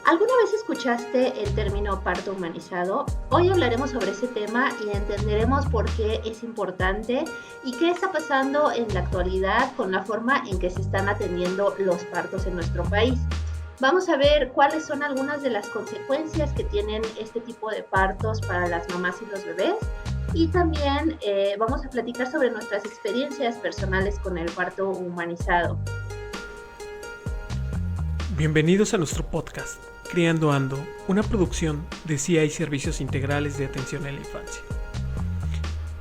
¿Alguna vez escuchaste el término parto humanizado? Hoy hablaremos sobre ese tema y entenderemos por qué es importante y qué está pasando en la actualidad con la forma en que se están atendiendo los partos en nuestro país. Vamos a ver cuáles son algunas de las consecuencias que tienen este tipo de partos para las mamás y los bebés. Y también vamos a platicar sobre nuestras experiencias personales con el parto humanizado. Bienvenidos a nuestro podcast, Criando Ando, una producción de CI Servicios Integrales de Atención a la Infancia.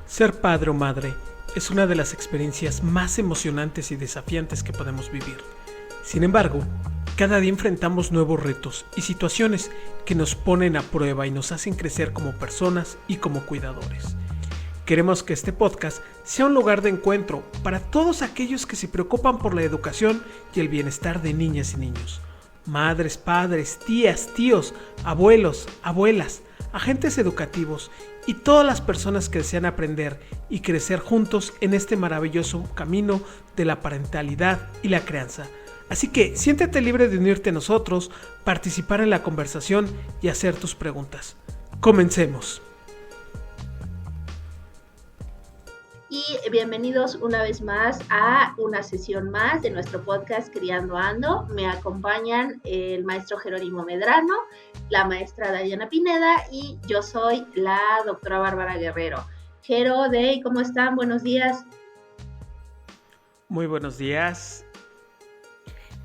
Ser padre o madre es una de las experiencias más emocionantes y desafiantes que podemos vivir. Sin embargo, cada día enfrentamos nuevos retos y situaciones que nos ponen a prueba y nos hacen crecer como personas y como cuidadores. Queremos que este podcast sea un lugar de encuentro para todos aquellos que se preocupan por la educación y el bienestar de niñas y niños. Madres, padres, tías, tíos, abuelos, abuelas, agentes educativos y todas las personas que desean aprender y crecer juntos en este maravilloso camino de la parentalidad y la crianza. Así que siéntete libre de unirte a nosotros, participar en la conversación y hacer tus preguntas. Comencemos. Y bienvenidos una vez más a una sesión más de nuestro podcast Criando Ando. Me acompañan el maestro Jerónimo Medrano, la maestra Dayana Pineda y yo soy la doctora Bárbara Guerrero. Jero, Dey, ¿cómo están? Buenos días. Muy buenos días.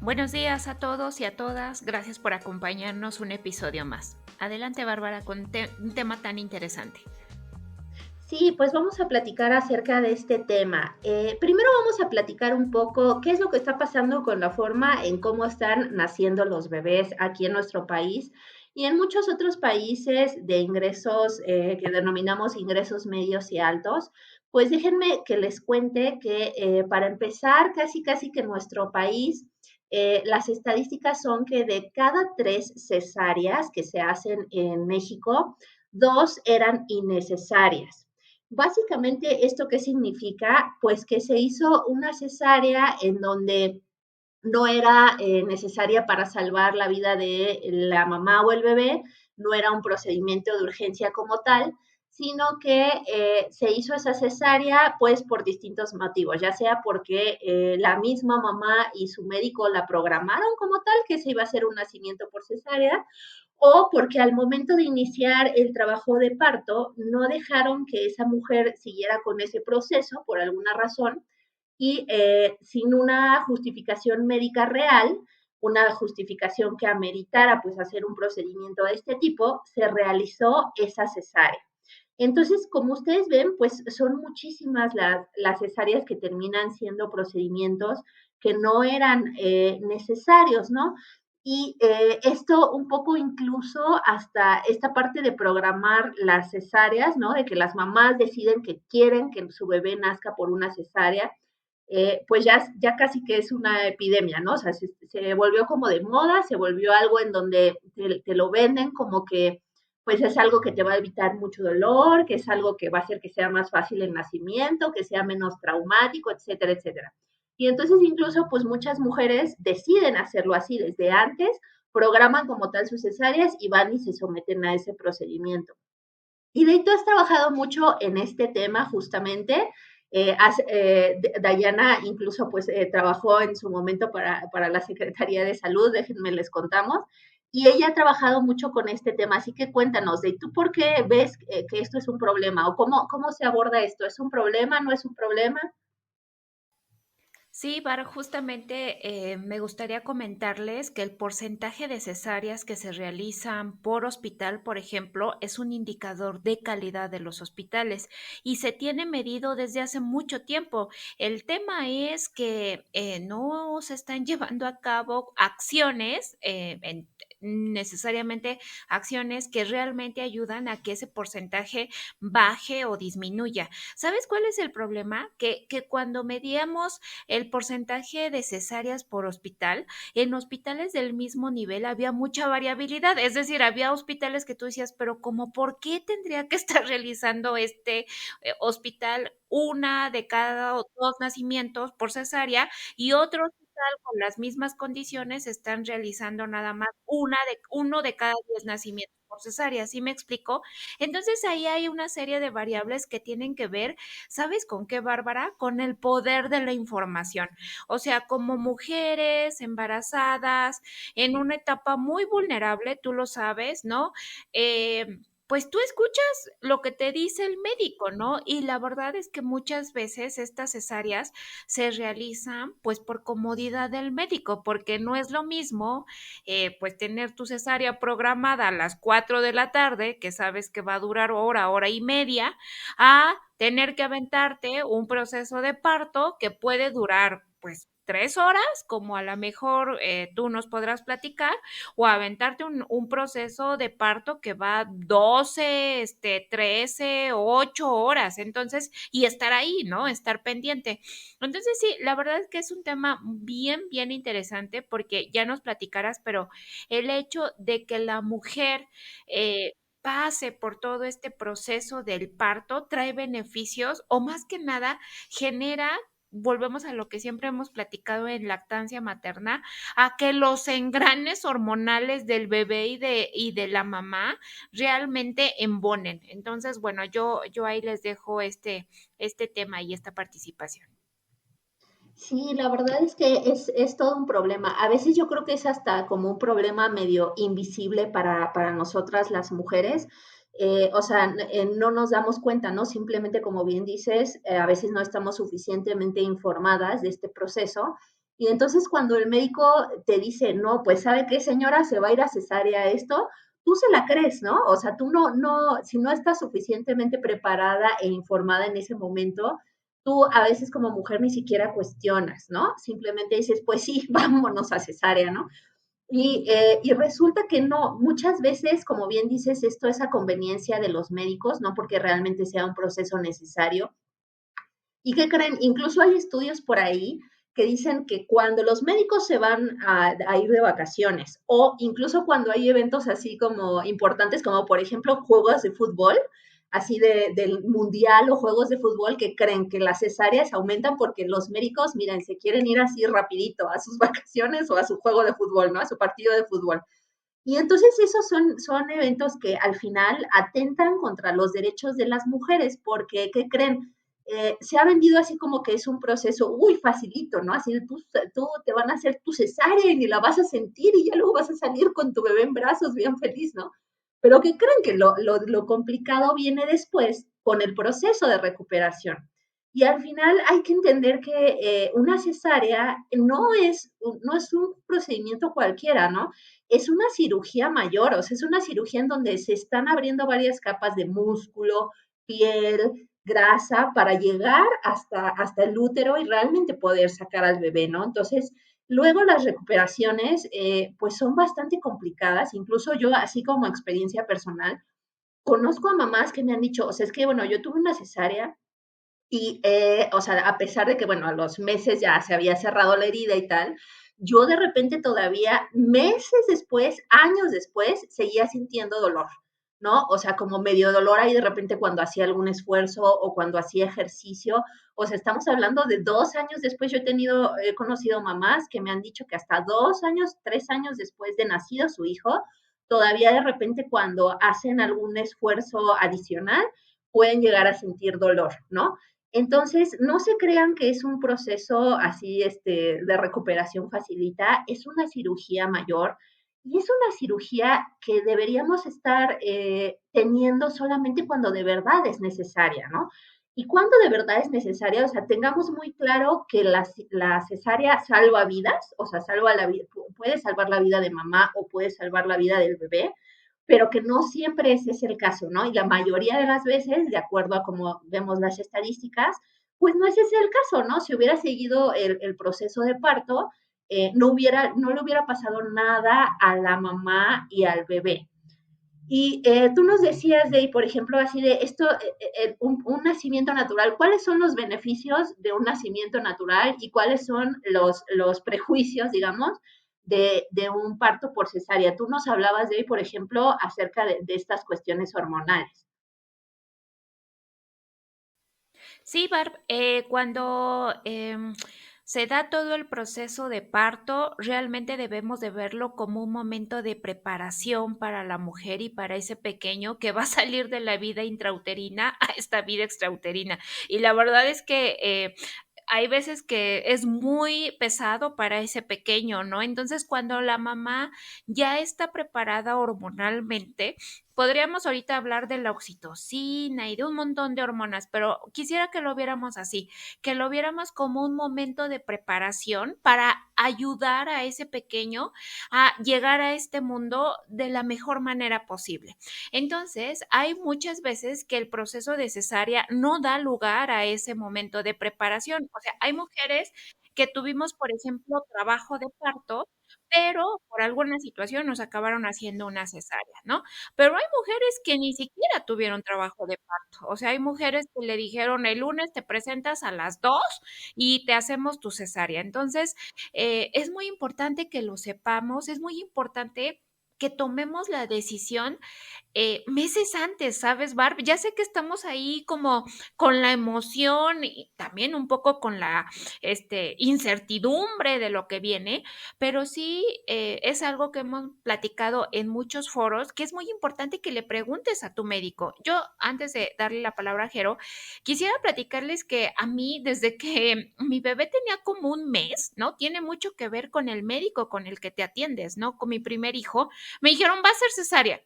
Buenos días a todos y a todas. Gracias por acompañarnos un episodio más. Adelante, Bárbara, con un tema tan interesante. Sí, pues vamos a platicar acerca de este tema. Primero vamos a platicar un poco qué es lo que está pasando con la forma en cómo están naciendo los bebés aquí en nuestro país y en muchos otros países de ingresos que denominamos ingresos medios y altos. Pues déjenme que les cuente que para empezar, casi que en nuestro país, las estadísticas son que de cada 3 cesáreas que se hacen en México, 2 eran innecesarias. Básicamente, ¿esto qué significa? Pues que se hizo una cesárea en donde no era necesaria para salvar la vida de la mamá o el bebé, no era un procedimiento de urgencia como tal, sino que se hizo esa cesárea pues por distintos motivos, ya sea porque la misma mamá y su médico la programaron como tal, que se iba a hacer un nacimiento por cesárea, o porque al momento de iniciar el trabajo de parto no dejaron que esa mujer siguiera con ese proceso por alguna razón y sin una justificación médica real, una justificación que ameritara pues hacer un procedimiento de este tipo, se realizó esa cesárea. Entonces, como ustedes ven, pues son muchísimas las cesáreas que terminan siendo procedimientos que no eran necesarios, ¿no? Y esto un poco incluso hasta esta parte de programar las cesáreas, ¿no? De que las mamás deciden que quieren que su bebé nazca por una cesárea, pues ya casi que es una epidemia, ¿no? O sea, se volvió como de moda, se volvió algo en donde te lo venden como que pues es algo que te va a evitar mucho dolor, que es algo que va a hacer que sea más fácil el nacimiento, que sea menos traumático, etcétera, etcétera. Y entonces incluso pues muchas mujeres deciden hacerlo así desde antes, programan como tal sus cesáreas y van y se someten a ese procedimiento. Y de ahí tú has trabajado mucho en este tema justamente. Dayana incluso pues trabajó en su momento para la Secretaría de Salud, déjenme les contamos, y ella ha trabajado mucho con este tema, así que cuéntanos, ¿de tú por qué ves que esto es un problema o cómo se aborda esto? ¿Es un problema? ¿No es un problema? Sí, Bar, justamente me gustaría comentarles que el porcentaje de cesáreas que se realizan por hospital, por ejemplo, es un indicador de calidad de los hospitales y se tiene medido desde hace mucho tiempo. El tema es que no se están llevando a cabo acciones, necesariamente acciones que realmente ayudan a que ese porcentaje baje o disminuya. ¿Sabes cuál es el problema? Que cuando medíamos el porcentaje de cesáreas por hospital, en hospitales del mismo nivel había mucha variabilidad, es decir, había hospitales que tú decías, pero ¿cómo por qué tendría que estar realizando este hospital una de cada 2 nacimientos por cesárea y otros con las mismas condiciones están realizando nada más uno de cada 10 nacimientos por cesárea, ¿sí me explico? Entonces ahí hay una serie de variables que tienen que ver, ¿sabes con qué, Bárbara? Con el poder de la información. O sea, como mujeres embarazadas, en una etapa muy vulnerable, tú lo sabes, ¿no? Pues tú escuchas lo que te dice el médico, ¿no? Y la verdad es que muchas veces estas cesáreas se realizan pues por comodidad del médico, porque no es lo mismo pues tener tu cesárea programada a las 4 de la tarde, que sabes que va a durar hora y media, a tener que aventarte un proceso de parto que puede durar pues 3 horas, como a lo mejor tú nos podrás platicar, o aventarte un proceso de parto que va 12, 13, 8 horas. Entonces, y estar ahí, ¿no? Estar pendiente. Entonces, sí, la verdad es que es un tema bien interesante porque ya nos platicarás, pero el hecho de que la mujer pase por todo este proceso del parto trae beneficios o más que nada genera, volvemos a lo que siempre hemos platicado en lactancia materna, a que los engranes hormonales del bebé y de la mamá realmente embonen. Entonces, bueno, yo ahí les dejo este tema y esta participación. Sí, la verdad es que es todo un problema. A veces yo creo que es hasta como un problema medio invisible para nosotras las mujeres. O sea, no nos damos cuenta, ¿no? Simplemente, como bien dices, a veces no estamos suficientemente informadas de este proceso. Y entonces cuando el médico te dice, no, pues sabe qué, señora, se va a ir a cesárea esto, tú se la crees, ¿no? O sea, tú si no estás suficientemente preparada e informada en ese momento, tú a veces como mujer ni siquiera cuestionas, ¿no? Simplemente dices, pues sí, vámonos a cesárea, ¿no? Y resulta que no, muchas veces, como bien dices, esto es a conveniencia de los médicos, no porque realmente sea un proceso necesario. ¿Y qué creen? Incluso hay estudios por ahí que dicen que cuando los médicos se van a ir de vacaciones o incluso cuando hay eventos así como importantes, como por ejemplo juegos de fútbol, así del mundial o juegos de fútbol, que creen que las cesáreas aumentan porque los médicos, miren, se quieren ir así rapidito a sus vacaciones o a su juego de fútbol, ¿no? A su partido de fútbol. Y entonces esos son eventos que al final atentan contra los derechos de las mujeres, porque, ¿qué creen? Se ha vendido así como que es un proceso, uy, facilito, ¿no? Así de tú te van a hacer tu cesárea y ni la vas a sentir y ya luego vas a salir con tu bebé en brazos bien feliz, ¿no? Pero ¿qué creen? Que lo complicado viene después con el proceso de recuperación. Y al final hay que entender que una cesárea no es un procedimiento cualquiera, ¿no? Es una cirugía mayor, o sea, es una cirugía en donde se están abriendo varias capas de músculo, piel, grasa, para llegar hasta el útero y realmente poder sacar al bebé, ¿no? Entonces, luego las recuperaciones, pues son bastante complicadas, incluso yo, así como experiencia personal, conozco a mamás que me han dicho, o sea, es que, bueno, yo tuve una cesárea y, o sea, a pesar de que, bueno, a los meses ya se había cerrado la herida y tal, yo de repente todavía, meses después, años después, seguía sintiendo dolor, ¿no? O sea, como medio dolor ahí de repente cuando hacía algún esfuerzo o cuando hacía ejercicio. O sea, estamos hablando de 2 años después. He conocido mamás que me han dicho que hasta 2 años, 3 años después de nacido su hijo, todavía de repente cuando hacen algún esfuerzo adicional, pueden llegar a sentir dolor, ¿no? Entonces, no se crean que es un proceso así de recuperación facilita, es una cirugía mayor y es una cirugía que deberíamos estar teniendo solamente cuando de verdad es necesaria, ¿no? Y cuando de verdad es necesaria, o sea, tengamos muy claro que la cesárea salva vidas, o sea, puede salvar la vida de mamá o puede salvar la vida del bebé, pero que no siempre ese es el caso, ¿no? Y la mayoría de las veces, de acuerdo a cómo vemos las estadísticas, pues no ese es el caso, ¿no? Si hubiera seguido el proceso de parto, no le hubiera pasado nada a la mamá y al bebé. Y tú nos decías de, por ejemplo, así de esto, un nacimiento natural, ¿cuáles son los beneficios de un nacimiento natural y cuáles son los prejuicios, digamos, de un parto por cesárea? Tú nos hablabas de hoy, por ejemplo, acerca de estas cuestiones hormonales. Sí, Barb, cuando se da todo el proceso de parto, realmente debemos de verlo como un momento de preparación para la mujer y para ese pequeño que va a salir de la vida intrauterina a esta vida extrauterina. Y la verdad es que hay veces que es muy pesado para ese pequeño, ¿no? Entonces, cuando la mamá ya está preparada hormonalmente, podríamos ahorita hablar de la oxitocina y de un montón de hormonas, pero quisiera que lo viéramos así, que lo viéramos como un momento de preparación para ayudar a ese pequeño a llegar a este mundo de la mejor manera posible. Entonces, hay muchas veces que el proceso de cesárea no da lugar a ese momento de preparación. O sea, hay mujeres que tuvimos, por ejemplo, trabajo de parto, pero por alguna situación nos acabaron haciendo una cesárea, ¿no? Pero hay mujeres que ni siquiera tuvieron trabajo de parto. O sea, hay mujeres que le dijeron el lunes te presentas a las 2 y te hacemos tu cesárea. Entonces, es muy importante que lo sepamos, es muy importante que tomemos la decisión meses antes, ¿sabes, Barb? Ya sé que estamos ahí como con la emoción y también un poco con la incertidumbre de lo que viene, pero sí es algo que hemos platicado en muchos foros, que es muy importante que le preguntes a tu médico. Yo, antes de darle la palabra a Jero, quisiera platicarles que a mí, desde que mi bebé tenía como un mes, ¿no? Tiene mucho que ver con el médico con el que te atiendes, ¿no? Con mi primer hijo, me dijeron, va a ser cesárea.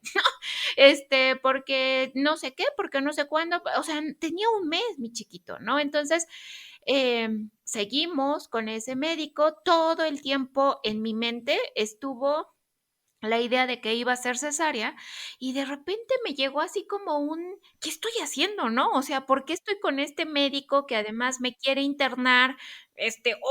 Porque no sé qué, porque no sé cuándo, o sea, tenía un mes mi chiquito, ¿no? Entonces, seguimos con ese médico, todo el tiempo en mi mente estuvo la idea de que iba a ser cesárea y de repente me llegó así como un, ¿qué estoy haciendo, no? O sea, ¿por qué estoy con este médico que además me quiere internar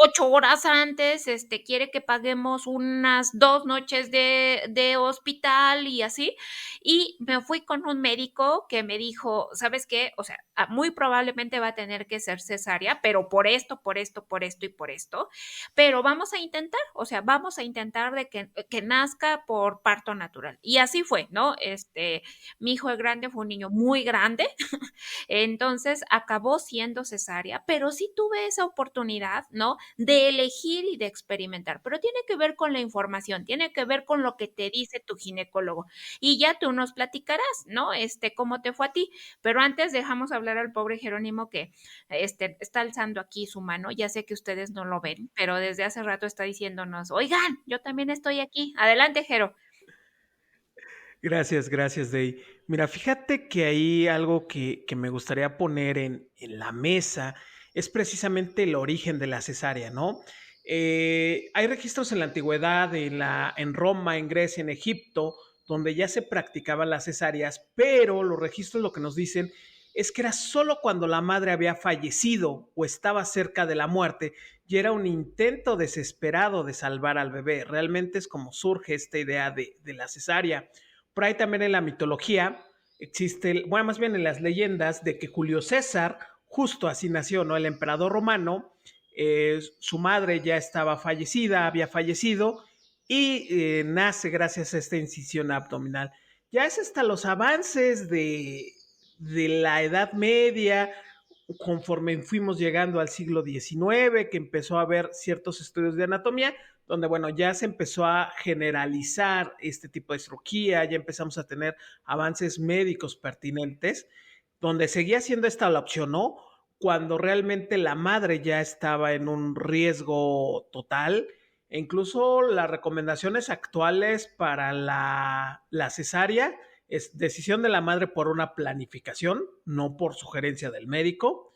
8 horas antes, quiere que paguemos unas 2 noches de hospital y así? Y me fui con un médico que me dijo, ¿sabes qué? O sea, muy probablemente va a tener que ser cesárea, pero por esto, por esto, por esto y por esto, pero vamos a intentar, o sea, vamos a intentar de que nazca por parto natural. Y así fue, ¿no? Mi hijo el grande fue un niño muy grande, entonces acabó siendo cesárea, pero sí tuve esa oportunidad, ¿no? De elegir y de experimentar, pero tiene que ver con la información, tiene que ver con lo que te dice tu ginecólogo. Y ya tú nos platicarás, ¿no? Cómo te fue a ti. Pero antes dejamos hablar al pobre Jerónimo que está alzando aquí su mano. Ya sé que ustedes no lo ven, pero desde hace rato está diciéndonos, oigan, yo también estoy aquí. Adelante, Jero. Gracias, gracias, Dey. Mira, fíjate que hay algo que me gustaría poner en la mesa, es precisamente el origen de la cesárea, ¿no? Hay registros en la antigüedad, en Roma, en Grecia, en Egipto, donde ya se practicaban las cesáreas, pero los registros lo que nos dicen es que era solo cuando la madre había fallecido o estaba cerca de la muerte y era un intento desesperado de salvar al bebé. Realmente es como surge esta idea de la cesárea. Por ahí también en la mitología existe, bueno, más bien en las leyendas, de que Julio César, justo así nació, ¿no? El emperador romano, su madre ya estaba fallecida, había fallecido, y nace gracias a esta incisión abdominal. Ya es hasta los avances de la Edad Media, conforme fuimos llegando al siglo XIX, que empezó a haber ciertos estudios de anatomía, donde, bueno, ya se empezó a generalizar este tipo de cirugía, ya empezamos a tener avances médicos pertinentes, donde seguía siendo esta la opción, ¿no? Cuando realmente la madre ya estaba en un riesgo total, e incluso las recomendaciones actuales para la cesárea es decisión de la madre por una planificación, no por sugerencia del médico,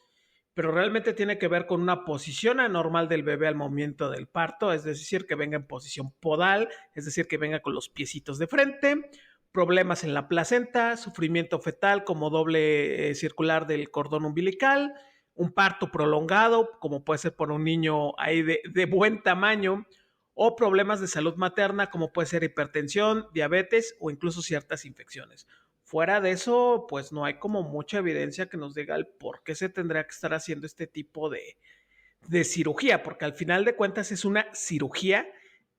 pero realmente tiene que ver con una posición anormal del bebé al momento del parto, es decir, que venga en posición podal, es decir, que venga con los piecitos de frente, problemas en la placenta, sufrimiento fetal como doble circular del cordón umbilical, un parto prolongado, como puede ser por un niño ahí de buen tamaño, o problemas de salud materna, como puede ser hipertensión, diabetes o incluso ciertas infecciones. Fuera de eso, pues no hay como mucha evidencia que nos diga el por qué se tendría que estar haciendo este tipo de cirugía, porque al final de cuentas es una cirugía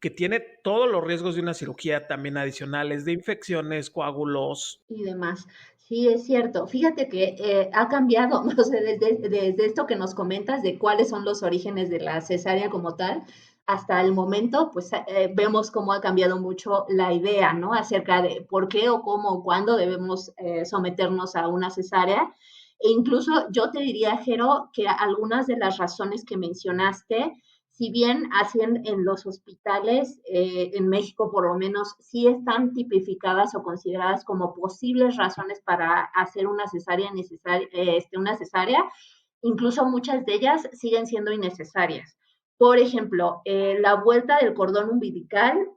que tiene todos los riesgos de una cirugía también adicionales de infecciones, coágulos. Y demás. Sí, es cierto. Fíjate que ha cambiado, no sé, desde esto que nos comentas de cuáles son los orígenes de la cesárea como tal, hasta el momento, pues vemos cómo ha cambiado mucho la idea, ¿no? Acerca de por qué o cómo o cuándo debemos someternos a una cesárea. E incluso yo te diría, Jero, que algunas de las razones que mencionaste, si bien hacen en los hospitales, en México por lo menos, sí están tipificadas o consideradas como posibles razones para hacer una cesárea una cesárea, incluso muchas de ellas siguen siendo innecesarias. Por ejemplo, la vuelta del cordón umbilical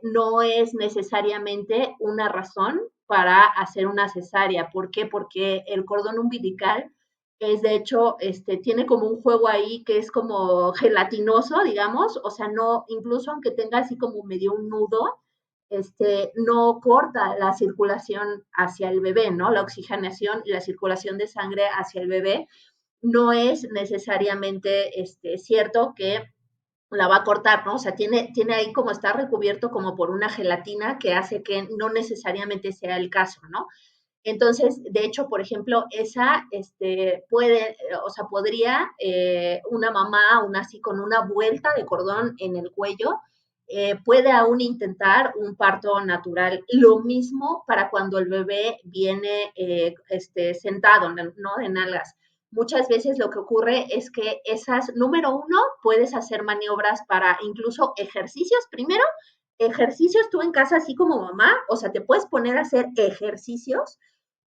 no es necesariamente una razón para hacer una cesárea. ¿Por qué? Porque el cordón umbilical es de hecho, tiene como un juego ahí que es como gelatinoso, digamos, o sea, no, incluso aunque tenga así como medio un nudo, no corta la circulación hacia el bebé, ¿no? La oxigenación y la circulación de sangre hacia el bebé no es necesariamente cierto que la va a cortar, ¿no? O sea, tiene ahí como está recubierto como por una gelatina que hace que no necesariamente sea el caso, ¿no? Entonces, de hecho, por ejemplo, esa puede, o sea, podría una mamá, aún así con una vuelta de cordón en el cuello, puede aún intentar un parto natural. Lo mismo para cuando el bebé viene sentado, ¿no? De nalgas. Muchas veces lo que ocurre es que esas, número uno, puedes hacer maniobras para incluso ejercicios. Primero, ejercicios tú en casa, así como mamá, o sea, te puedes poner a hacer ejercicios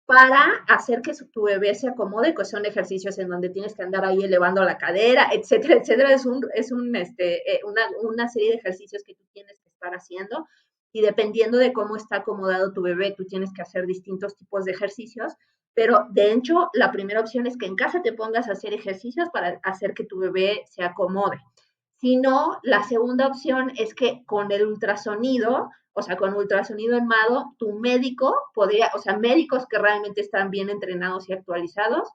para hacer que tu bebé se acomode, que son ejercicios en donde tienes que andar ahí elevando la cadera, etcétera, etcétera. Una serie de ejercicios que tú tienes que estar haciendo y dependiendo de cómo está acomodado tu bebé, tú tienes que hacer distintos tipos de ejercicios. Pero de hecho, la primera opción es que en casa te pongas a hacer ejercicios para hacer que tu bebé se acomode. Si no, la segunda opción es que con el ultrasonido, o sea, con ultrasonido en mano, tu médico podría, o sea, médicos que realmente están bien entrenados y actualizados,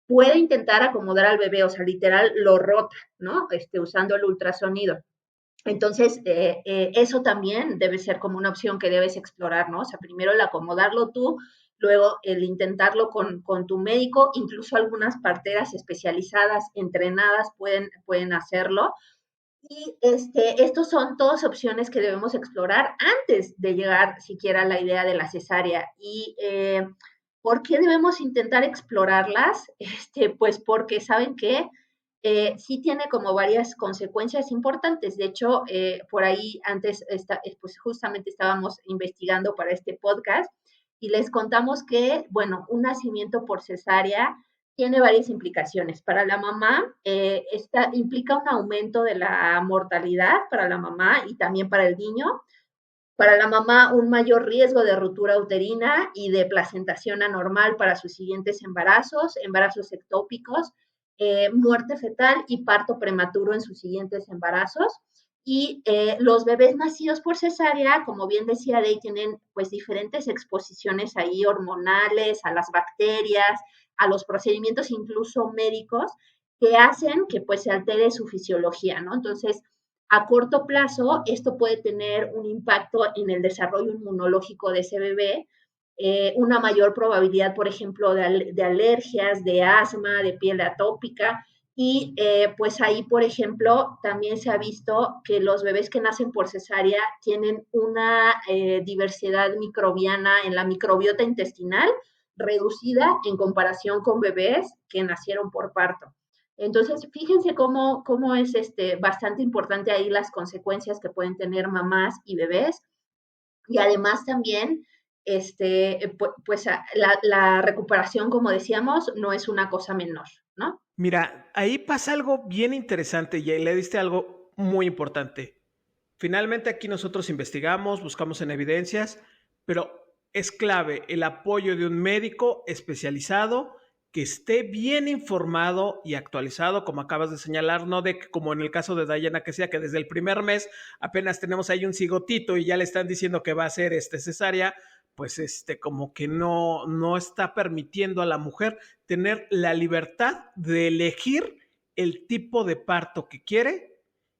puede intentar acomodar al bebé, o sea, literal lo rota, ¿no? Usando el ultrasonido. Entonces, eso también debe ser como una opción que debes explorar, ¿no? O sea, primero el acomodarlo tú, luego el intentarlo con tu médico, incluso algunas parteras especializadas, entrenadas, pueden hacerlo. Y estos son todas opciones que debemos explorar antes de llegar siquiera a la idea de la cesárea. ¿Y por qué debemos intentar explorarlas? Pues porque saben que sí tiene como varias consecuencias importantes. De hecho, por ahí antes, pues justamente estábamos investigando para este podcast y les contamos que, bueno, un nacimiento por cesárea tiene varias implicaciones. Para la mamá, esta implica un aumento de la mortalidad para la mamá y también para el niño. Para la mamá, un mayor riesgo de ruptura uterina y de placentación anormal para sus siguientes embarazos, embarazos ectópicos, muerte fetal y parto prematuro en sus siguientes embarazos. Y los bebés nacidos por cesárea, como bien decía Day, tienen pues diferentes exposiciones ahí hormonales, a las bacterias, a los procedimientos incluso médicos que hacen que pues se altere su fisiología, ¿no? Entonces, a corto plazo, esto puede tener un impacto en el desarrollo inmunológico de ese bebé, una mayor probabilidad, por ejemplo, de alergias, de asma, de piel atópica. Y pues ahí, por ejemplo, también se ha visto que los bebés que nacen por cesárea tienen una diversidad microbiana en la microbiota intestinal reducida en comparación con bebés que nacieron por parto. Entonces, fíjense cómo es bastante importante ahí las consecuencias que pueden tener mamás y bebés. Y además también, pues la recuperación, como decíamos, no es una cosa menor, ¿no? Mira, ahí pasa algo bien interesante y le diste algo muy importante. Finalmente aquí nosotros investigamos, buscamos en evidencias, pero es clave el apoyo de un médico especializado que esté bien informado y actualizado, como acabas de señalar, no de que, como en el caso de Dayana, que sea que desde el primer mes apenas tenemos ahí un cigotito y ya le están diciendo que va a ser cesárea, pues como que no está permitiendo a la mujer tener la libertad de elegir el tipo de parto que quiere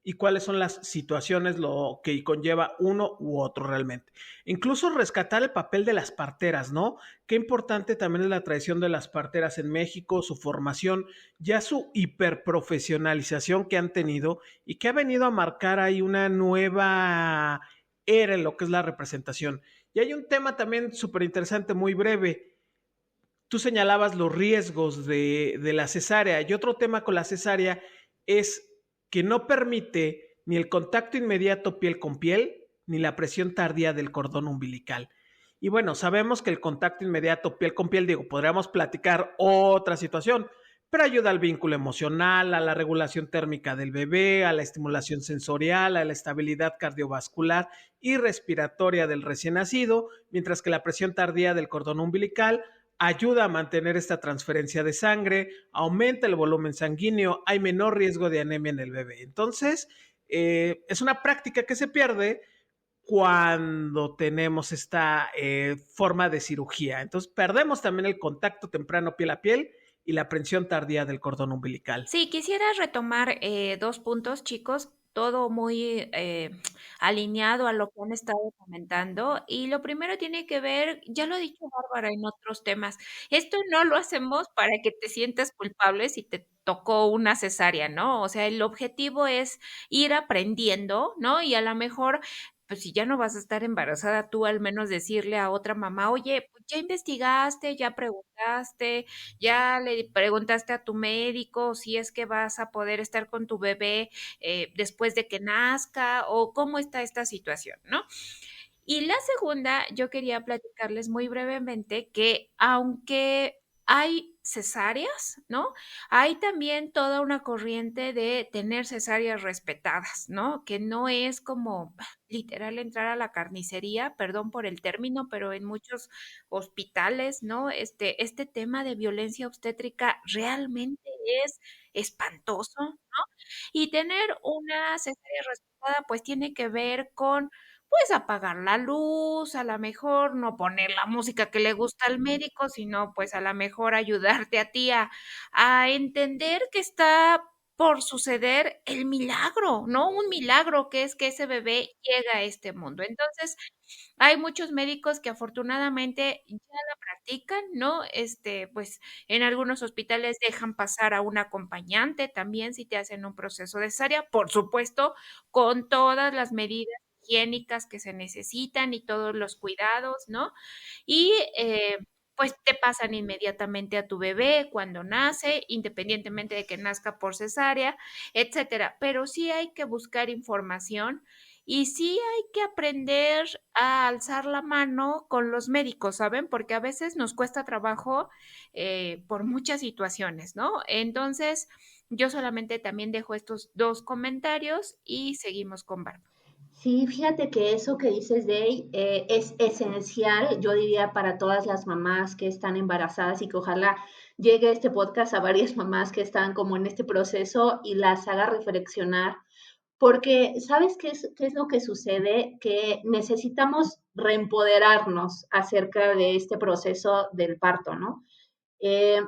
y cuáles son las situaciones lo que conlleva uno u otro realmente. Incluso rescatar el papel de las parteras, ¿no? Qué importante también es la tradición de las parteras en México, su formación, ya su hiperprofesionalización que han tenido y que ha venido a marcar ahí una nueva era en lo que es la representación. Y hay un tema también súper interesante, muy breve. Tú señalabas los riesgos de la cesárea y otro tema con la cesárea es que no permite ni el contacto inmediato piel con piel ni la presión tardía del cordón umbilical. Y bueno, sabemos que el contacto inmediato piel con piel, digo, podríamos platicar otra situación, pero ayuda al vínculo emocional, a la regulación térmica del bebé, a la estimulación sensorial, a la estabilidad cardiovascular y respiratoria del recién nacido, mientras que la presión tardía del cordón umbilical ayuda a mantener esta transferencia de sangre, aumenta el volumen sanguíneo, hay menor riesgo de anemia en el bebé. Entonces, es una práctica que se pierde cuando tenemos esta forma de cirugía. Entonces, perdemos también el contacto temprano piel a piel y la prensión tardía del cordón umbilical. Sí, quisiera retomar 2 puntos, chicos, todo muy alineado a lo que han estado comentando. Y lo primero tiene que ver, ya lo ha dicho Bárbara en otros temas, esto no lo hacemos para que te sientas culpable si te tocó una cesárea, ¿no? O sea, el objetivo es ir aprendiendo, ¿no? Y a lo mejor, pues si ya no vas a estar embarazada, tú al menos decirle a otra mamá, oye, pues ya investigaste, ya preguntaste, ya le preguntaste a tu médico si es que vas a poder estar con tu bebé después de que nazca o cómo está esta situación, ¿no? Y la segunda, yo quería platicarles muy brevemente que aunque hay cesáreas, ¿no? Hay también toda una corriente de tener cesáreas respetadas, ¿no? Que no es como literal entrar a la carnicería, perdón por el término, pero en muchos hospitales, ¿no? Este tema de violencia obstétrica realmente es espantoso, ¿no? Y tener una cesárea respetada, pues tiene que ver con pues apagar la luz, a lo mejor no poner la música que le gusta al médico, sino pues a lo mejor ayudarte a ti a entender que está por suceder el milagro, ¿no? Un milagro que es que ese bebé llega a este mundo. Entonces, hay muchos médicos que afortunadamente ya la practican, ¿no? Pues en algunos hospitales dejan pasar a un acompañante también si te hacen un proceso de cesárea, por supuesto, con todas las medidas higiénicas que se necesitan y todos los cuidados, ¿no? Y pues te pasan inmediatamente a tu bebé cuando nace, independientemente de que nazca por cesárea, etcétera. Pero sí hay que buscar información y sí hay que aprender a alzar la mano con los médicos, ¿saben? Porque a veces nos cuesta trabajo por muchas situaciones, ¿no? Entonces, yo solamente también dejo estos 2 comentarios y seguimos con Bárbara. Sí, fíjate que eso que dices, Day, es esencial, yo diría, para todas las mamás que están embarazadas y que ojalá llegue este podcast a varias mamás que están como en este proceso y las haga reflexionar, porque ¿sabes qué es lo que sucede? Que necesitamos reempoderarnos acerca de este proceso del parto, ¿no? Eh,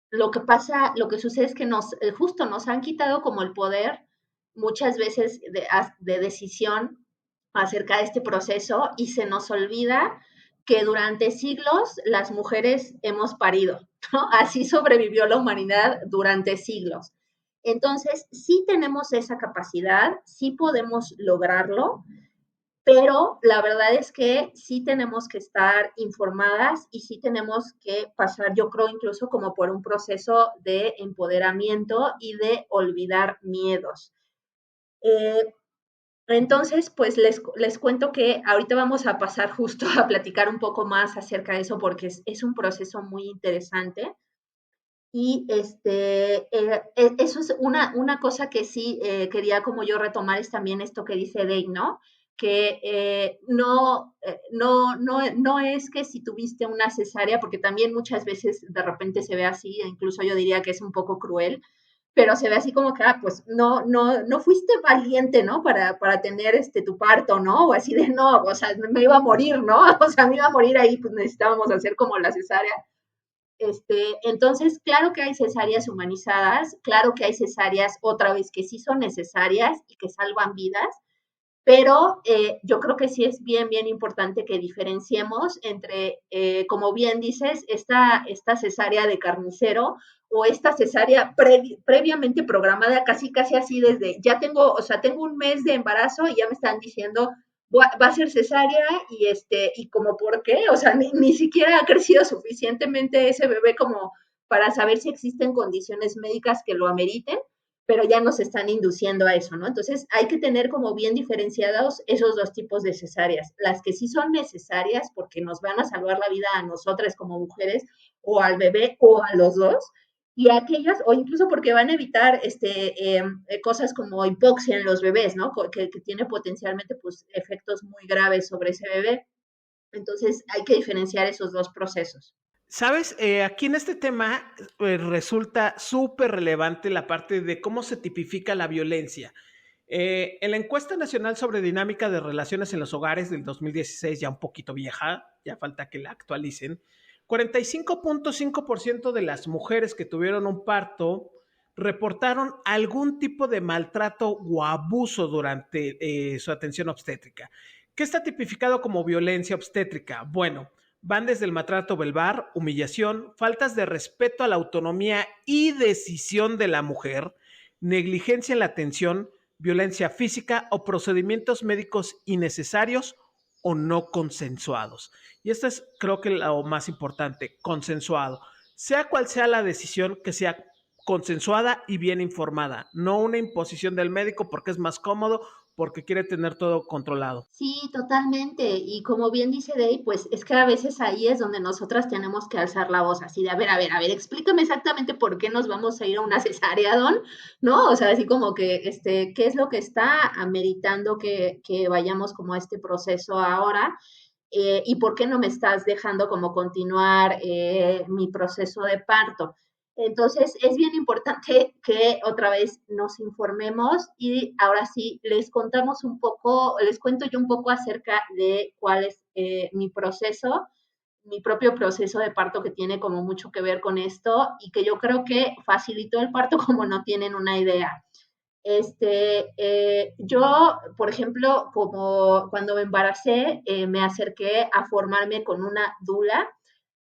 lo que pasa, lo que sucede es que justo nos han quitado como el poder muchas veces de decisión acerca de este proceso y se nos olvida que durante siglos las mujeres hemos parido, ¿no? Así sobrevivió la humanidad durante siglos. Entonces, sí tenemos esa capacidad, sí podemos lograrlo, pero la verdad es que sí tenemos que estar informadas y sí tenemos que pasar, yo creo, incluso como por un proceso de empoderamiento y de olvidar miedos. Eh, entonces, pues les cuento que ahorita vamos a pasar justo a platicar un poco más acerca de eso porque es un proceso muy interesante. Y eso es una cosa que sí quería como yo retomar es también esto que dice Dave, ¿no? Que no es que si tuviste una cesárea, porque también muchas veces de repente se ve así, e incluso yo diría que es un poco cruel, pero se ve así como que, pues no fuiste valiente, ¿no? Para tener tu parto, ¿no? O así de, no, o sea, me iba a morir, ¿no? O sea, me iba a morir ahí, pues necesitábamos hacer como la cesárea Entonces, claro que hay cesáreas humanizadas, claro que hay cesáreas otra vez que sí son necesarias y que salvan vidas, pero yo creo que sí es bien, bien importante que diferenciemos entre, como bien dices, esta cesárea de carnicero o esta cesárea previamente programada, casi, casi así desde, ya tengo, o sea, tengo un mes de embarazo y ya me están diciendo, va a ser cesárea y como por qué, o sea, ni siquiera ha crecido suficientemente ese bebé como para saber si existen condiciones médicas que lo ameriten, pero ya nos están induciendo a eso, ¿no? Entonces hay que tener como bien diferenciados esos dos tipos de cesáreas, las que sí son necesarias porque nos van a salvar la vida a nosotras como mujeres o al bebé o a los dos, y aquellas, o incluso porque van a evitar cosas como hipoxia en los bebés, ¿no? Que tiene potencialmente pues efectos muy graves sobre ese bebé. Entonces hay que diferenciar esos dos procesos. Sabes, aquí en este tema resulta súper relevante la parte de cómo se tipifica la violencia. En la encuesta nacional sobre dinámica de relaciones en los hogares del 2016, ya un poquito vieja, ya falta que la actualicen, 45.5% de las mujeres que tuvieron un parto reportaron algún tipo de maltrato o abuso durante su atención obstétrica. ¿Qué está tipificado como violencia obstétrica? Bueno, van desde el maltrato verbal, humillación, faltas de respeto a la autonomía y decisión de la mujer, negligencia en la atención, violencia física o procedimientos médicos innecesarios o no consensuados. Y esto es, creo que lo más importante, consensuado. Sea cual sea la decisión, que sea consensuada y bien informada, no una imposición del médico porque es más cómodo, porque quiere tener todo controlado. Sí, totalmente. Y como bien dice Day, pues es que a veces ahí es donde nosotras tenemos que alzar la voz, así de, a ver, explícame exactamente por qué nos vamos a ir a una cesárea, Don, ¿no? O sea, así como que, ¿qué es lo que está ameritando que vayamos como a este proceso ahora? ¿Y por qué no me estás dejando como continuar mi proceso de parto? Entonces, es bien importante que otra vez nos informemos y ahora sí les contamos un poco, les cuento yo un poco acerca de cuál es mi proceso, mi propio proceso de parto que tiene como mucho que ver con esto y que yo creo que facilitó el parto como no tienen una idea. Yo, por ejemplo, como cuando me embaracé, me acerqué a formarme con una dula,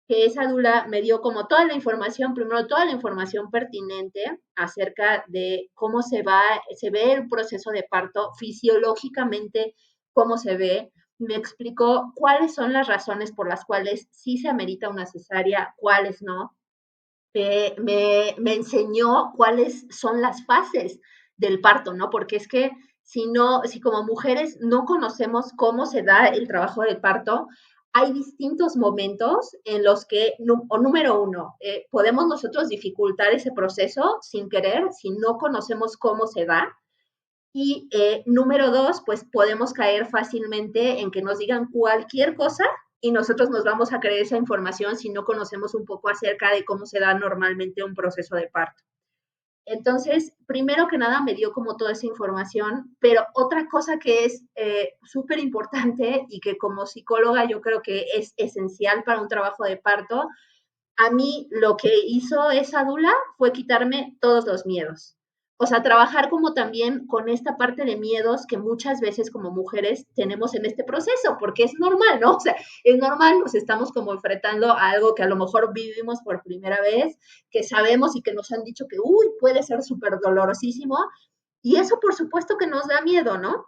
que esa dula me dio como toda la información, primero toda la información pertinente acerca de cómo se ve el proceso de parto fisiológicamente, cómo se ve. Me explicó cuáles son las razones por las cuales sí se amerita una cesárea, cuáles no. Me enseñó cuáles son las fases del parto, ¿no? Porque es que si no, si como mujeres no conocemos cómo se da el trabajo del parto, hay distintos momentos en los que, o número uno, podemos nosotros dificultar ese proceso sin querer, si no conocemos cómo se da. Y número dos, pues podemos caer fácilmente en que nos digan cualquier cosa y nosotros nos vamos a creer esa información si no conocemos un poco acerca de cómo se da normalmente un proceso de parto. Entonces, primero que nada me dio como toda esa información, pero otra cosa que es súper importante y que como psicóloga yo creo que es esencial para un trabajo de parto, a mí lo que hizo esa dula fue quitarme todos los miedos. O sea, trabajar como también con esta parte de miedos que muchas veces como mujeres tenemos en este proceso, porque es normal, ¿no? O sea, es normal, nos estamos como enfrentando a algo que a lo mejor vivimos por primera vez, que sabemos y que nos han dicho que, uy, puede ser súper dolorosísimo. Y eso por supuesto que nos da miedo, ¿no?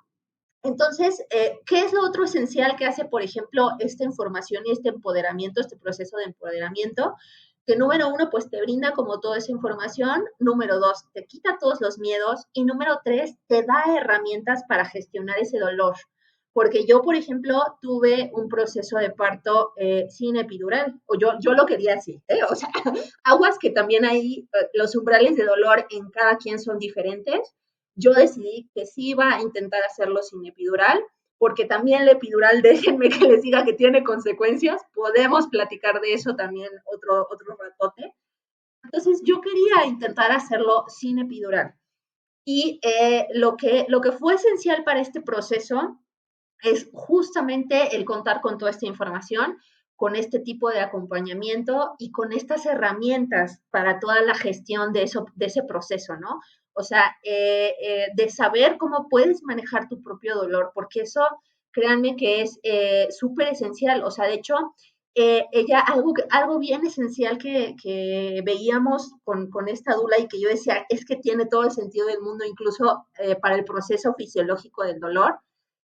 Entonces, ¿qué es lo otro esencial que hace, por ejemplo, esta información y este empoderamiento, este proceso de empoderamiento? Que número uno, pues te brinda como toda esa información. Número dos, te quita todos los miedos. Y número tres, te da herramientas para gestionar ese dolor. Porque yo, por ejemplo, tuve un proceso de parto sin epidural, o yo lo quería así, ¿eh? O sea, aguas que también hay, los umbrales de dolor en cada quien son diferentes. Yo decidí que sí iba a intentar hacerlo sin epidural, porque también la epidural, déjenme que les diga que tiene consecuencias, podemos platicar de eso también otro ratote. Entonces yo quería intentar hacerlo sin epidural. Y lo que fue esencial para este proceso es justamente el contar con toda esta información, con este tipo de acompañamiento y con estas herramientas para toda la gestión de, eso, de ese proceso, ¿no? O sea, de saber cómo puedes manejar tu propio dolor, porque eso, créanme que es súper esencial. O sea, de hecho, ella, algo bien esencial que veíamos con esta dula y que yo decía, es que tiene todo el sentido del mundo, incluso para el proceso fisiológico del dolor.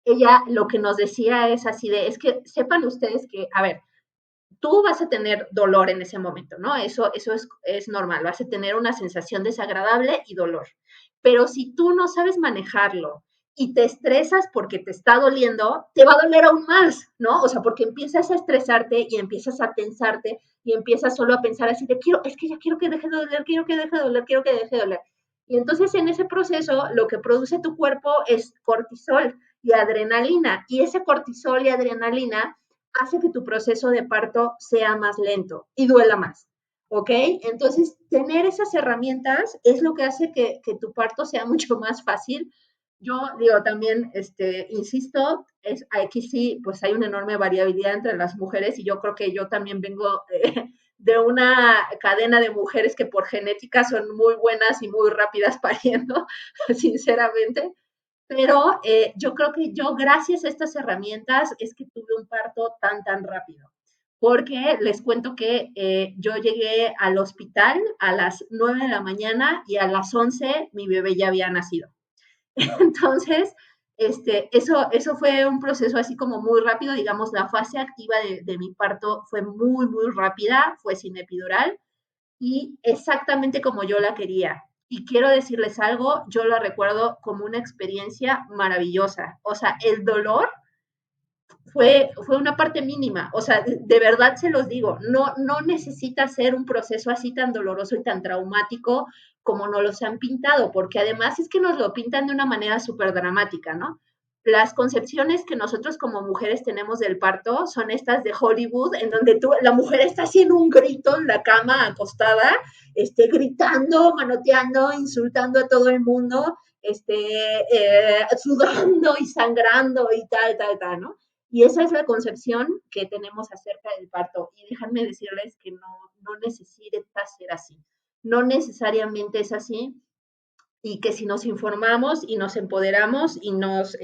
Ella lo que nos decía es así de, es que sepan ustedes que, a ver, tú vas a tener dolor en ese momento, ¿no? Eso es normal, vas a tener una sensación desagradable y dolor. Pero si tú no sabes manejarlo y te estresas porque te está doliendo, te va a doler aún más, ¿no? O sea, porque empiezas a estresarte y empiezas a tensarte y empiezas solo a pensar así de, quiero, es que ya quiero que deje de doler, quiero que deje de doler, quiero que deje de doler. Y entonces en ese proceso lo que produce tu cuerpo es cortisol y adrenalina. Y ese cortisol y adrenalina hace que tu proceso de parto sea más lento y duela más. ¿Ok? Entonces, tener esas herramientas es lo que hace que tu parto sea mucho más fácil. Yo digo también, insisto, aquí sí, pues hay una enorme variabilidad entre las mujeres y yo creo que yo también vengo de una cadena de mujeres que por genética son muy buenas y muy rápidas pariendo, sinceramente. Pero yo creo que yo, gracias a estas herramientas, es que tuve un parto tan rápido. Porque les cuento que yo llegué al hospital a las 9 de la mañana y a las 11 mi bebé ya había nacido. Entonces, eso fue un proceso así como muy rápido, digamos, la fase activa de mi parto fue muy rápida, fue sin epidural y exactamente como yo la quería. Y quiero decirles algo, yo la recuerdo como una experiencia maravillosa. O sea, el dolor fue una parte mínima. O sea, de verdad se los digo, no necesita ser un proceso así tan doloroso y tan traumático como nos los han pintado, porque además es que nos lo pintan de una manera súper dramática, ¿no? Las concepciones que nosotros como mujeres tenemos del parto son estas de Hollywood, en donde la mujer está haciendo un grito en la cama acostada, gritando, manoteando, insultando a todo el mundo, sudando y sangrando y tal, ¿no? Y esa es la concepción que tenemos acerca del parto. Y déjenme decirles que no necesita ser así. No necesariamente es así. Y que si nos informamos y nos empoderamos y nos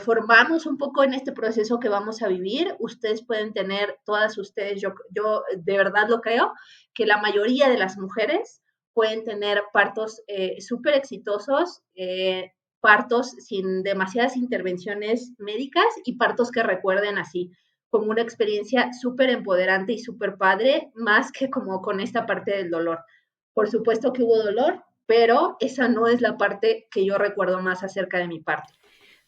formamos un poco en este proceso que vamos a vivir, ustedes pueden tener, todas ustedes, yo de verdad lo creo, que la mayoría de las mujeres pueden tener partos súper exitosos, partos sin demasiadas intervenciones médicas y partos que recuerden así, como una experiencia súper empoderante y súper padre, más que como con esta parte del dolor. Por supuesto que hubo dolor, pero esa no es la parte que yo recuerdo más acerca de mi parto.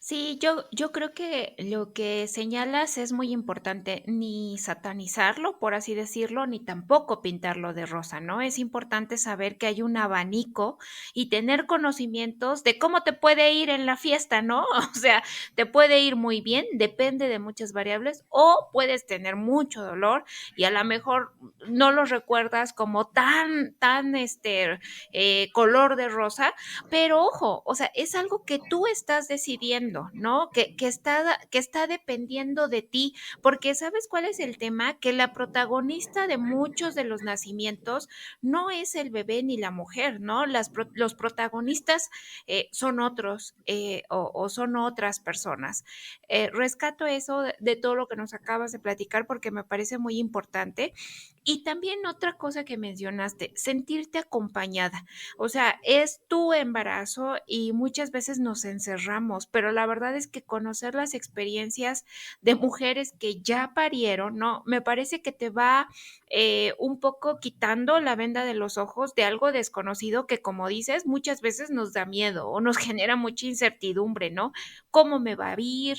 Sí, yo creo que lo que señalas es muy importante, ni satanizarlo, por así decirlo, ni tampoco pintarlo de rosa, ¿no? Es importante saber que hay un abanico y tener conocimientos de cómo te puede ir en la fiesta, ¿no? O sea, te puede ir muy bien, depende de muchas variables, o puedes tener mucho dolor y a lo mejor no lo recuerdas como color de rosa, pero ojo, o sea, es algo que tú estás decidiendo, ¿no? Que está dependiendo de ti, porque ¿sabes cuál es el tema? Que la protagonista de muchos de los nacimientos no es el bebé ni la mujer, ¿no? Los protagonistas son otros o son otras personas. Rescato eso de todo lo que nos acabas de platicar porque me parece muy importante. Y también otra cosa que mencionaste, sentirte acompañada. O sea, es tu embarazo y muchas veces nos encerramos, pero la verdad es que conocer las experiencias de mujeres que ya parieron, ¿no? Me parece que te va un poco quitando la venda de los ojos de algo desconocido que, como dices, muchas veces nos da miedo o nos genera mucha incertidumbre, ¿no? ¿Cómo me va a ir?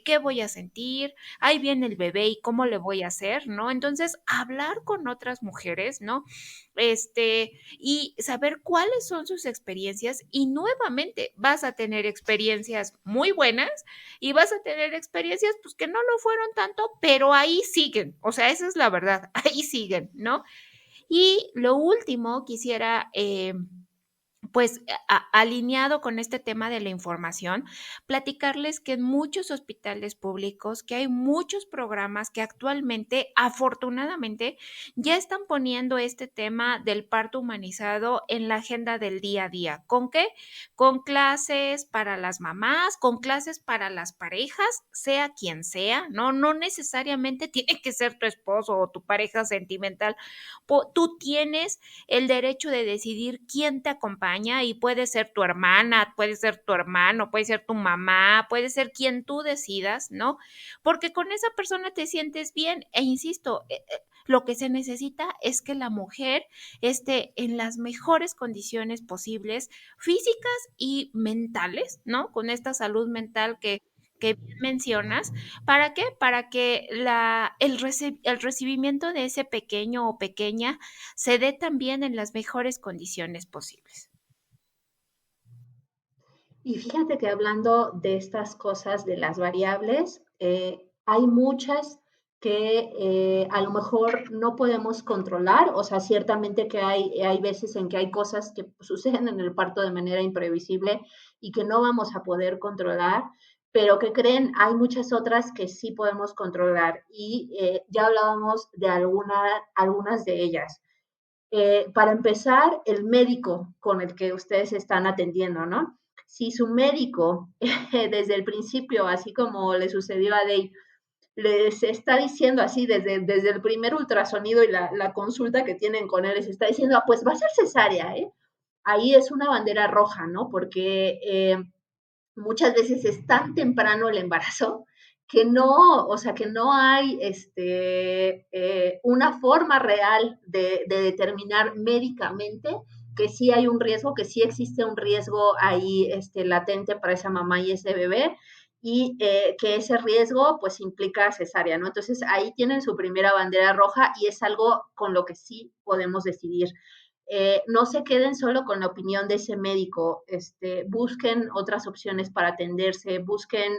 ¿Qué voy a sentir? Ahí viene el bebé y cómo le voy a hacer, ¿no? Entonces, hablar con otras mujeres, ¿no? Y saber cuáles son sus experiencias y nuevamente vas a tener experiencias muy buenas y vas a tener experiencias pues que no lo fueron tanto, pero ahí siguen, o sea, esa es la verdad, ahí siguen, ¿no? Y lo último, quisiera pues alineado con este tema de la información, platicarles que en muchos hospitales públicos, que hay muchos programas que actualmente, afortunadamente, ya están poniendo este tema del parto humanizado en la agenda del día a día. ¿Con qué? Con clases para las mamás, con clases para las parejas, sea quien sea, ¿no? No necesariamente tiene que ser tu esposo o tu pareja sentimental. Tú tienes el derecho de decidir quién te acompaña y puede ser tu hermana, puede ser tu hermano, puede ser tu mamá, puede ser quien tú decidas, ¿no? Porque con esa persona te sientes bien e insisto, lo que se necesita es que la mujer esté en las mejores condiciones posibles, físicas y mentales, ¿no? Con esta salud mental que bien mencionas. ¿Para qué? Para que el recibimiento de ese pequeño o pequeña se dé también en las mejores condiciones posibles. Y fíjate que hablando de estas cosas, de las variables, hay muchas que a lo mejor no podemos controlar, o sea, ciertamente que hay veces en que hay cosas que suceden en el parto de manera imprevisible y que no vamos a poder controlar, pero que creen, hay muchas otras que sí podemos controlar y ya hablábamos de algunas de ellas. Para empezar, el médico con el que ustedes están atendiendo, ¿no? Si su médico desde el principio, así como le sucedió a Dave, les está diciendo así desde el primer ultrasonido y la consulta que tienen con él, les está diciendo, ah, pues va a ser cesárea, ¿eh? Ahí es una bandera roja, ¿no? Porque muchas veces es tan temprano el embarazo que no, o sea, que no hay una forma real de determinar médicamente que sí hay un riesgo, que sí existe un riesgo ahí latente para esa mamá y ese bebé, y que ese riesgo pues implica cesárea, ¿no? Entonces ahí tienen su primera bandera roja y es algo con lo que sí podemos decidir. No se queden solo con la opinión de ese médico, busquen otras opciones para atenderse, busquen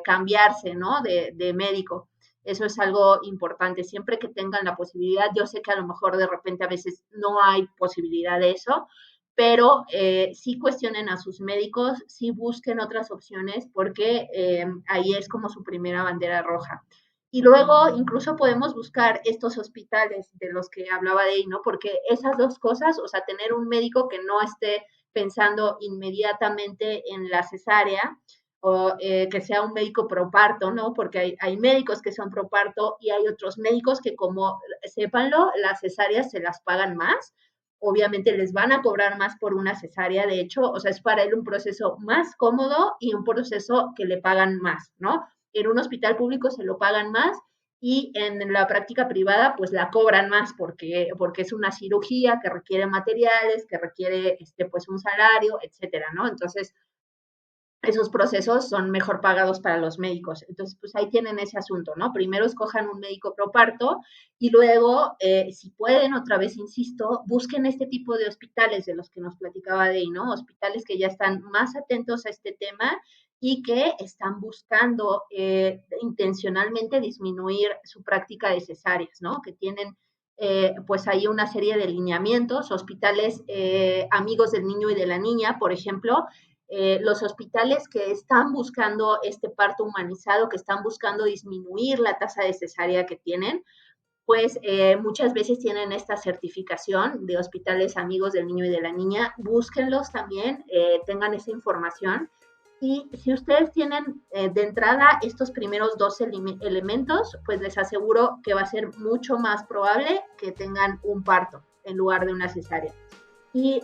cambiarse, ¿no? De médico. Eso es algo importante. Siempre que tengan la posibilidad, yo sé que a lo mejor de repente a veces no hay posibilidad de eso, pero sí cuestionen a sus médicos, sí busquen otras opciones, porque ahí es como su primera bandera roja. Y luego incluso podemos buscar estos hospitales de los que hablaba de ahí, ¿no? Porque esas dos cosas, o sea, tener un médico que no esté pensando inmediatamente en la cesárea, o que sea un médico pro parto, ¿no? Porque hay médicos que son pro parto y hay otros médicos que, como sépanlo, las cesáreas se las pagan más. Obviamente les van a cobrar más por una cesárea, de hecho, o sea, es para él un proceso más cómodo y un proceso que le pagan más, ¿no? En un hospital público se lo pagan más y en la práctica privada pues la cobran más porque es una cirugía que requiere materiales, que requiere pues un salario, etcétera, ¿no? Entonces, esos procesos son mejor pagados para los médicos. Entonces, pues ahí tienen ese asunto, ¿no? Primero escojan un médico pro parto y luego, si pueden, otra vez insisto, busquen este tipo de hospitales de los que nos platicaba Dey, ¿no? Hospitales que ya están más atentos a este tema y que están buscando intencionalmente disminuir su práctica de cesáreas, ¿no? Que tienen pues ahí una serie de lineamientos, hospitales amigos del niño y de la niña, por ejemplo, los hospitales que están buscando este parto humanizado, que están buscando disminuir la tasa de cesárea que tienen, pues muchas veces tienen esta certificación de hospitales amigos del niño y de la niña. Búsquenlos también, tengan esa información. Y si ustedes tienen de entrada estos primeros dos elementos, pues les aseguro que va a ser mucho más probable que tengan un parto en lugar de una cesárea. Y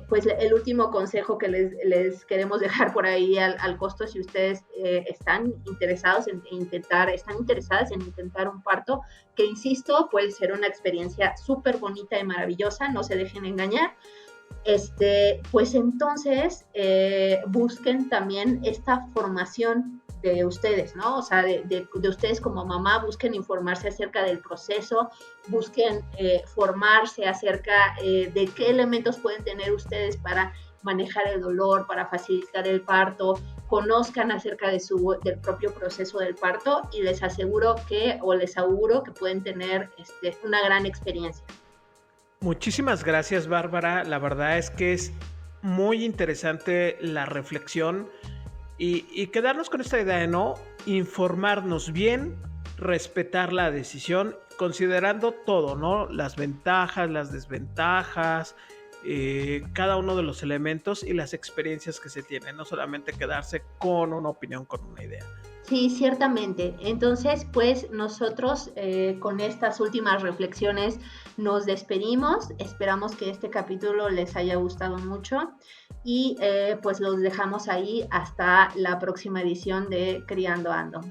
pues el último consejo que les queremos dejar por ahí al costo, si ustedes están interesadas en intentar un parto, que insisto, puede ser una experiencia súper bonita y maravillosa, no se dejen engañar. Pues entonces busquen también esta formación de ustedes, ¿no? O sea, de ustedes como mamá, busquen informarse acerca del proceso, busquen formarse acerca de qué elementos pueden tener ustedes para manejar el dolor, para facilitar el parto, conozcan acerca del propio proceso del parto y les auguro que pueden tener una gran experiencia. Muchísimas gracias, Bárbara. La verdad es que es muy interesante la reflexión y quedarnos con esta idea de no informarnos bien, respetar la decisión, considerando todo, ¿no? Las ventajas, las desventajas, cada uno de los elementos y las experiencias que se tienen, no solamente quedarse con una opinión, con una idea. Sí, ciertamente. Entonces, pues nosotros con estas últimas reflexiones nos despedimos. Esperamos que este capítulo les haya gustado mucho y pues los dejamos ahí hasta la próxima edición de Criando Ando.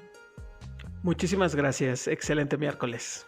Muchísimas gracias. Excelente miércoles.